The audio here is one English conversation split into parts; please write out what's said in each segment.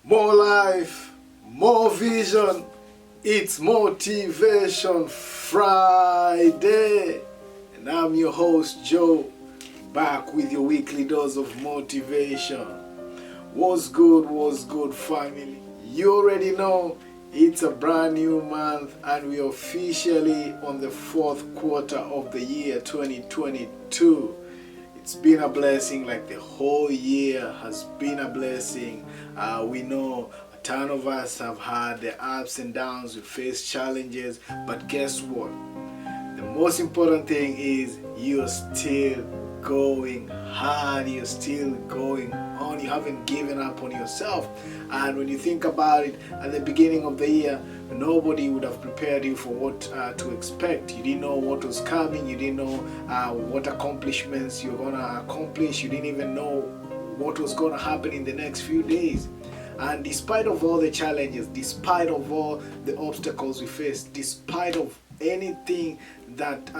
More life, more vision. It's Motivation Friday. And I'm your host, Joe, back with your weekly dose of motivation. What's good, family? You already know it's a brand new month and we're officially on the fourth quarter of the year 2022. It's been a blessing, like the whole year has been a blessing. We know a ton of us have had the ups and downs, we face challenges, but guess what? The most important thing is you're still going hard, you're still going on, you haven't given up on yourself. And when you think about it, at the beginning of the year, nobody would have prepared you for what to expect. You didn't know what was coming, you didn't know what accomplishments you're gonna accomplish, you didn't even know what was gonna happen in the next few days. And despite of all the challenges, despite of all the obstacles we faced, despite of anything that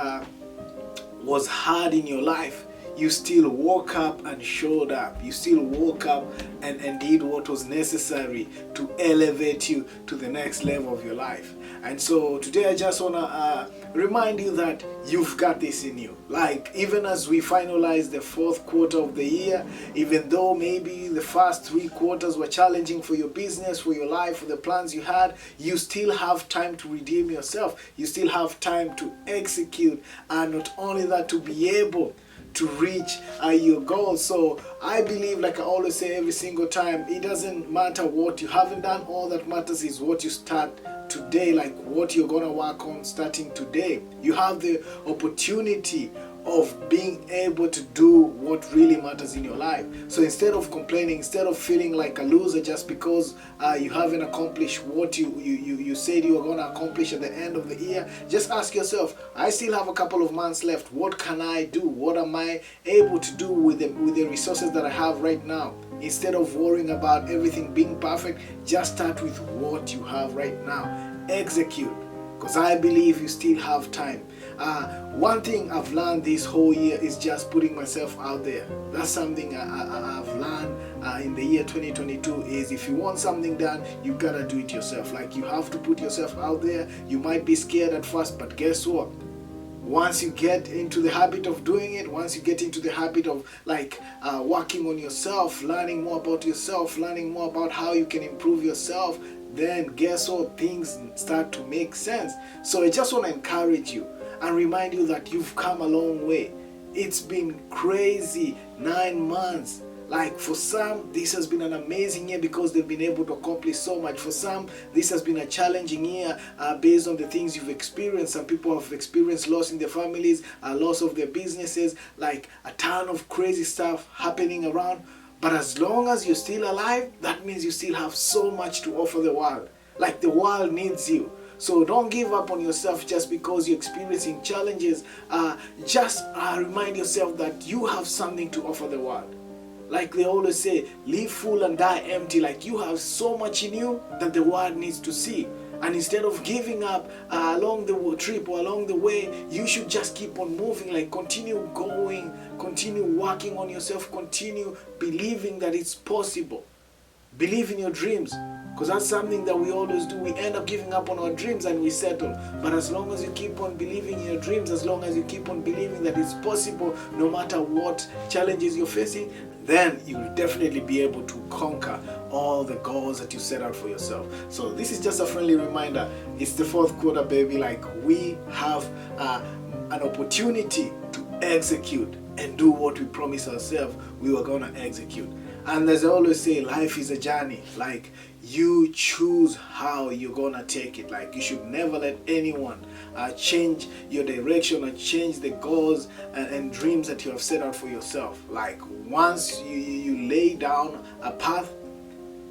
was hard in your life, you still woke up and showed up. You still woke up and did what was necessary to elevate you to the next level of your life. And so today I just want to remind you that you've got this in you. Like, even as we finalize the fourth quarter of the year, even though maybe the first 3 quarters were challenging for your business, for your life, for the plans you had, you still have time to redeem yourself. You still have time to execute, and not only that, to be able to reach your goals. So I believe, like I always say every single time, it doesn't matter what you haven't done. All that matters is what you start today, like what you're gonna work on starting today. You have the opportunity of being able to do what really matters in your life. So instead of complaining, instead of feeling like a loser just because you haven't accomplished what you said you were going to accomplish at the end of the year, just ask yourself, I still have a couple of months left. What can I do? What am I able to do with the resources that I have right now? Instead of worrying about everything being perfect, just start with what you have right now. Execute, because I believe you still have time. One thing I've learned this whole year is just putting myself out there. That's something I've learned in the year 2022 is if you want something done, you gotta do it yourself. Like, you have to put yourself out there. You might be scared at first, but guess what? Once you get into the habit of doing it, once you get into the habit of working on yourself, learning more about yourself, learning more about how you can improve yourself, then guess what? Things start to make sense. So I just want to encourage you and remind you that you've come a long way. It's been crazy 9 months. Like, for some, this has been an amazing year because they've been able to accomplish so much. For some, this has been a challenging year based on the things you've experienced. Some people have experienced loss in their families, loss of their businesses, like a ton of crazy stuff happening around. But as long as you're still alive, that means you still have so much to offer the world. Like, the world needs you. So don't give up on yourself just because you're experiencing challenges. Just remind yourself that you have something to offer the world. Like they always say, live full and die empty. Like, you have so much in you that the world needs to see. And instead of giving up along the trip or along the way, you should just keep on moving. Like, continue going, continue working on yourself, continue believing that it's possible. Believe in your dreams, because that's something that we always do. We end up giving up on our dreams and we settle. But as long as you keep on believing in your dreams, as long as you keep on believing that it's possible, no matter what challenges you're facing, then you will definitely be able to conquer all the goals that you set out for yourself. So this is just a friendly reminder. It's the fourth quarter, baby. Like, we have an opportunity to execute and do what we promised ourselves we were going to execute. And as I always say, life is a journey. Like, you choose how you're gonna take it. Like, you should never let anyone change your direction or change the goals and dreams that you have set out for yourself. Like, once you lay down a path,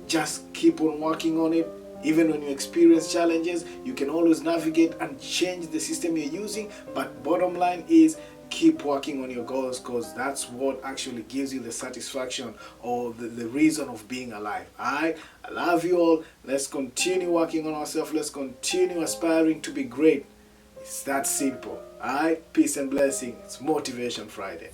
just keep on working on it. Even when you experience challenges, you can always navigate and change the system you're using. But bottom line is, keep working on your goals, because that's what actually gives you the satisfaction or the reason of being alive. I love you all. Let's continue working on ourselves. Let's continue aspiring to be great. It's that simple. Peace and blessing. It's Motivation Friday.